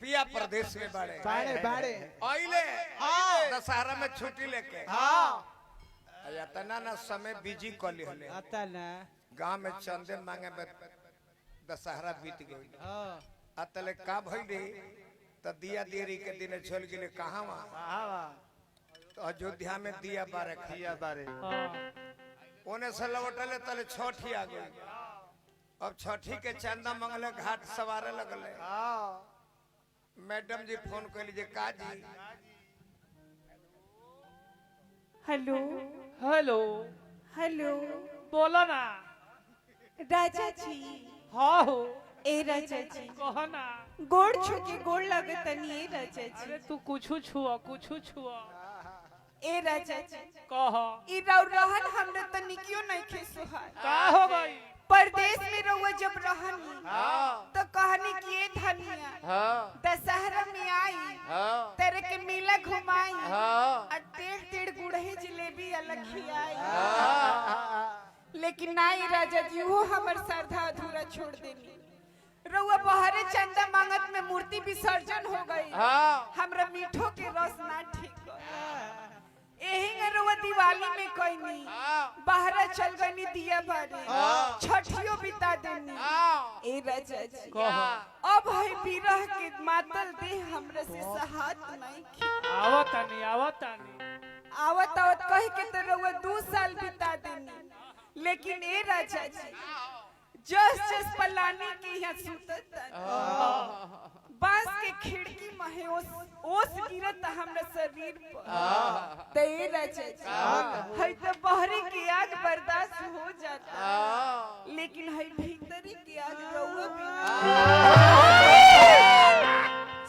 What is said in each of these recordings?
पिया प्रदेश में बड़े बाड़े बाड़े आइले हाँ दशहरा में छुट्टी लेके हाँ तना ना समय बिजी कर लिहले आता ना गांव में चंदे मांगे में दशहरा बीत गई हाँ अतले का भइले त दिया देरी के दिन चल गेले कहां तो अयोध्या में दिया बारे दिया बारे ओने से लौटले तले छठी आ गई अब छठी के चंदा मंगले घाट सवारे लगले मैडम जी फोन कर लीजिए का जी हेलो हेलो हेलो बोलो ना। राजा जी हाँ हो ए राजा जी कहो ना। गोड़ छुके गोड़ लगतनी ए राजा जी अरे तू कुछ छुआ ए राजा जी कहो ई रहन हमरा तनिकियो नहीं खे सुहार का हो गई। परदेश में रहुआ जब रहन तो कहनी कि ए धनिया दशहरा में आई तेरे के मेला घुमाई और टेढ़ गुड़हे जिलेबी अलग खियाई लेकिन नहीं राजा जी वो हमर श्रद्धा अधूरा छोड़ देनी रउआ बहरे चंदा मांगत में मूर्ति विसर्जन हो गई हमरा मीठो के रस ना ठीक एही रउआ दिवाली में कइनी बहरा चल गनी दिया बारे छठियो बिता देनी ए राजा जी अब है बिरह के मातल दे हमरा से सहात नहीं आवतानी आवत कह के तो रउआ 2 साल बिता देनी लेकिन ए राजा जी जस पलानी के यहाँ सुतत बांस के खिड़की में ओस गिरत हमरा शरीर पर ते राजा जी है तो बहरी की आग बर्दाश्त हो जाता लेकिन है भीतरी की आग रउआ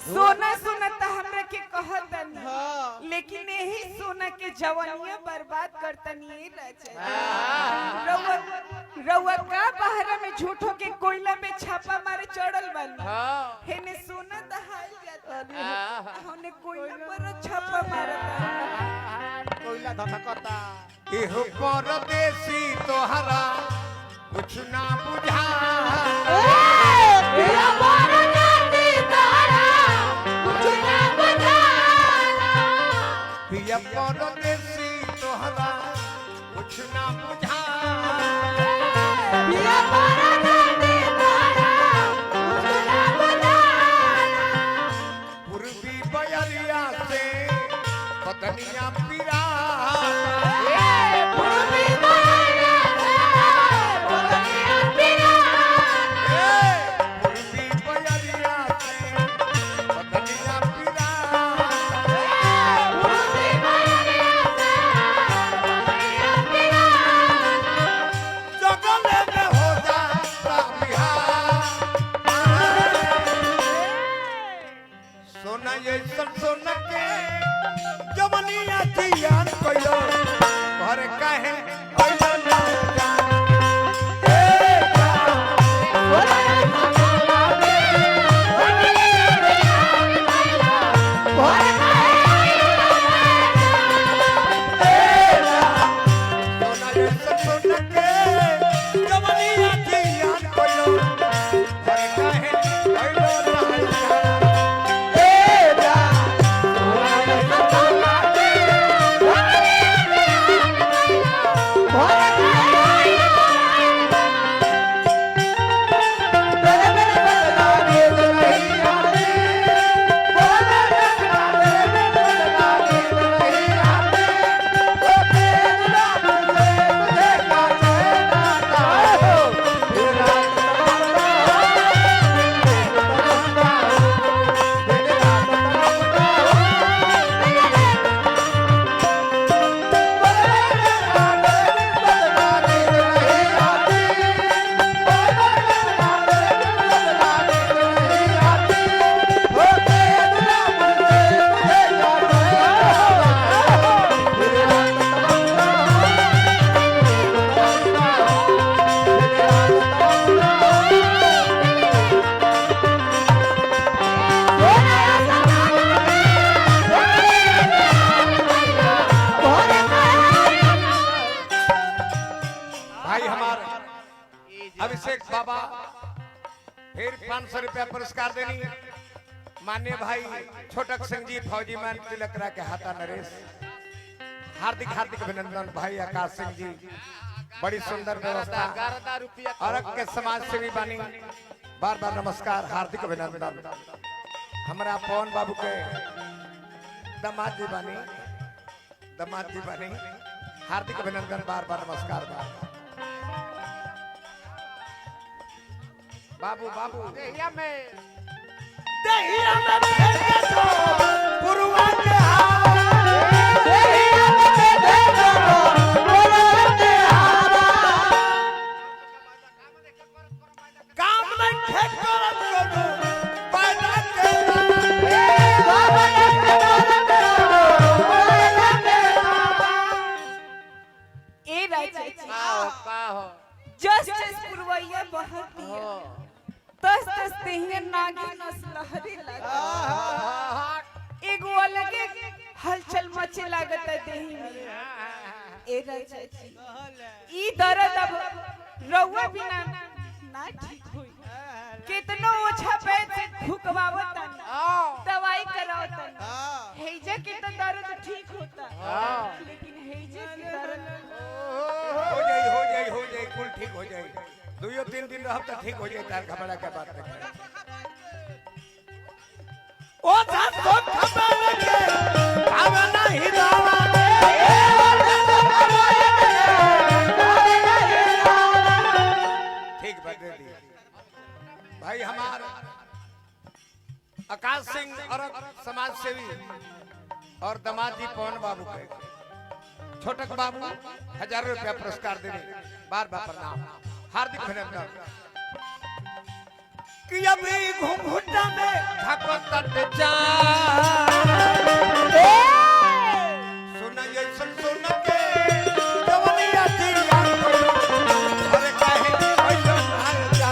सोना सोना तो हमरा के कहतनी लेकिन यही सोना के जवानियां बर्बाद करतनी राजा रउआ का बहरा में झूठो के कोयला में छापा मारे चढ़ल बानी हेने सोना दहाल जाता हमने कोयला पर छापा मारता कोयला धधकता एहो परदेसी तोहरा कुछ ना बुझा पिया परदेसी तोहरा कुछ ना बुझा पूर्वी बयरिया से पतनिया पिरा पूर्वी बयरिया से पतनिया पिरा जगले में हो जाता बिहार सोना ये सब सोना के जवनिया जियान कइलो घर काहे कइलो ना जान ए सोना ये सब सोना के जवनिया जियान कइलो घर काहे कइलो ना जान अभिषेक बाबा फिर 500 रुपया पुरस्कार देनी मान्य भाई छोटक सिंह जी फौजी मान तिलकरा के हाथा नरेश हार्दिक हार्दिक अभिनंदन भाई आकाश सिंह जी बड़ी सुंदर व्यवस्था और के समाज सेवी बानी बार बार नमस्कार हार्दिक अभिनंदन हमारा पवन बाबू के दामाद जी बानी हार्दिक अभिनंदन बार बार नमस्कार बाबू बाबू देहिया में पुरवा के काम में ठेक करत करू पैदा के ए राजा जी का हो जस्ट पुरवैया बहुत दिया तस तेहने नागी नस लहरी लगा एगो अलगे हलचल मचे लागत है देही में ए राजा जी ई दर्द अब रउआ बिना ना ठीक होई कितनो ओछा पैर से फुकवावतन दवाई करावतन हेजा के तो दर्द ठीक होता लेकिन हेजे के दर्द हो जाई कुल ठीक हो जाई 2-3 दिन रहब त ठीक हो जाई तार घबरा के बात नहीं ओ जा तो खबर के भावना ही दावा ठीक बदे दी भाई हमार आकाश सिंह और समाज सेवी और दामाद जी पवन बाबू के छोटक बाबू 1000 रुपया पुरस्कार देने बार बार प्रणाम हार्दिक अभिनंदन कि अभी घुंघुटा में धकत जा सुना ये सुन के जवनिया दिया अरे काहे ऐसा हाल जा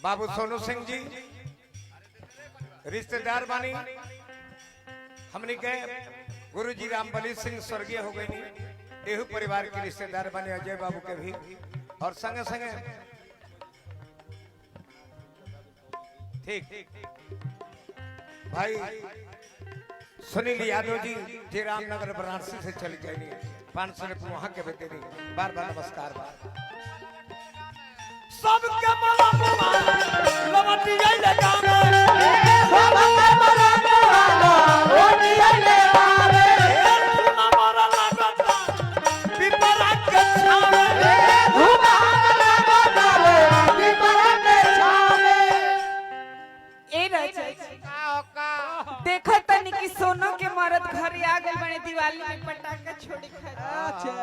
बाबू सोनू सिंह जी रिश्तेदार बानी हमने के गुरुजी रामबली सिंह स्वर्गीय हो गई एहू परिवार के रिश्तेदार बानी अजय बाबू के भी और संगे संगे ठीक भाई सुनील यादव जी जे रामनगर वाराणसी से चली जाएंगे 500 रुपये वहां के बेटे बार बार नमस्कार सबके मलबा लवटी जाइले गावे सबके मलबा लवटी जाइले गावे हमारा लगता पिपरा के छावे हमारा लगता पिपरा के छावे ए राजा का देखा तनी कि सोनो के मरद घरे आ गए बने दिवाली में पटाखा छोड़ी खा अच्छा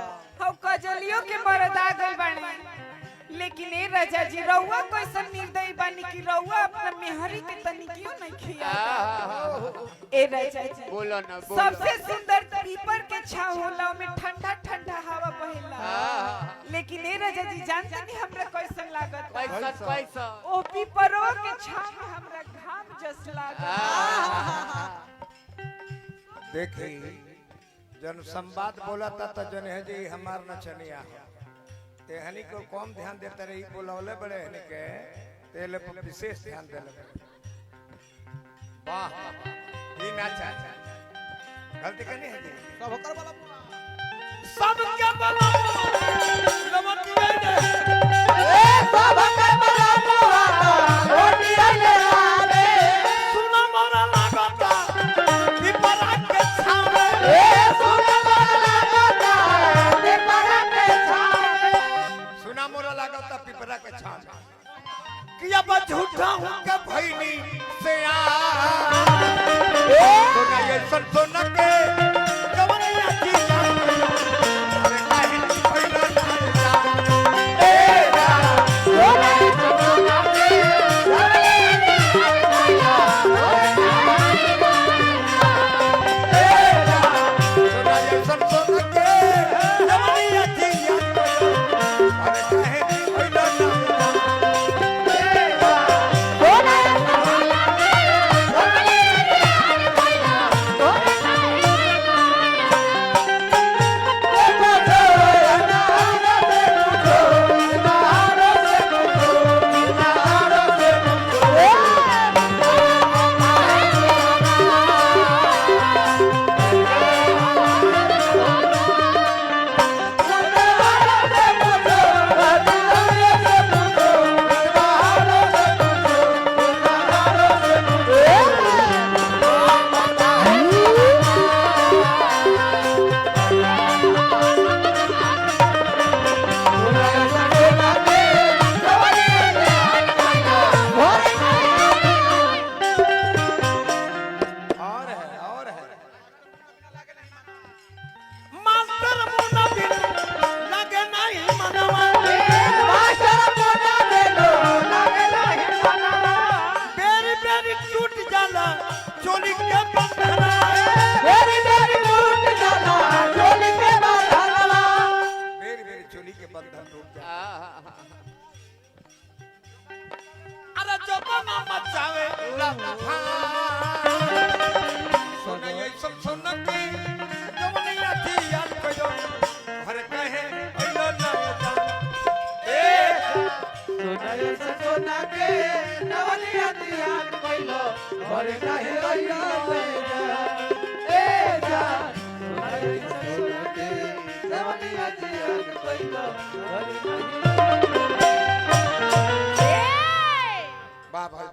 हम कजलियों के मरद आ गए बने लेकिन ए राजा जी रउआ कैसन निर्दयी बानी कि रउआ अपना मेहरी के तनिकियो नहीं खिया ए राजा जी बोलो ना बोलो सबसे सुंदर पीपर के छाव होला में ठंडा ठंडा हवा बहेला लेकिन ए राजा जी जानते नहीं हमरा कैसन लागत कैसा ओ पीपरो के छाव में हमरा घाम जस लागत देखी जन संवाद बोला था तो जन है जी हमार नचनिया तेहनी को कम ध्यान देते रही बोलौले बड़े हनी के तेले पर विशेष ध्यान देले वाह ये ना चाचा गलती करनी है जी सब कर वाला सब क्या बोलो लमटिया ने सब कर वाला रोटियां ले आवे सुना मोरा लागता पिपरा के छावे सुना मोरा लागता पिपरा के छावे सुना मोरा लागता पिपरा के छावे कि अब झूठा हूं के भईनी से आ सोना ये सन सोना के जवनिया की अरे काहे भईना ना ए रा सोना सोना के सोना ये सन सोना के जवनिया की अरे काहे भईना ना मास्टर मुन्ना बिन लगे नहीं मनवा मास्टर मोना देलो लागे नहीं मनवा बेरी बेरी टूट जाला चोली के बंधना मेरी मेरी टूट जाला चोली के बांधलवा बेरी बेरी चोली के बंधन टूट जाला अरे जो बना मचावे लफा सोना ये सब सुन के जवनिया थी याद कयो हर कहे अइलो ना जा ए सोना के नवलिया दिया कइलो घरे काहे रहियो ए जान सोना के नवलिया दिया कइलो घरे काहे वाह भाई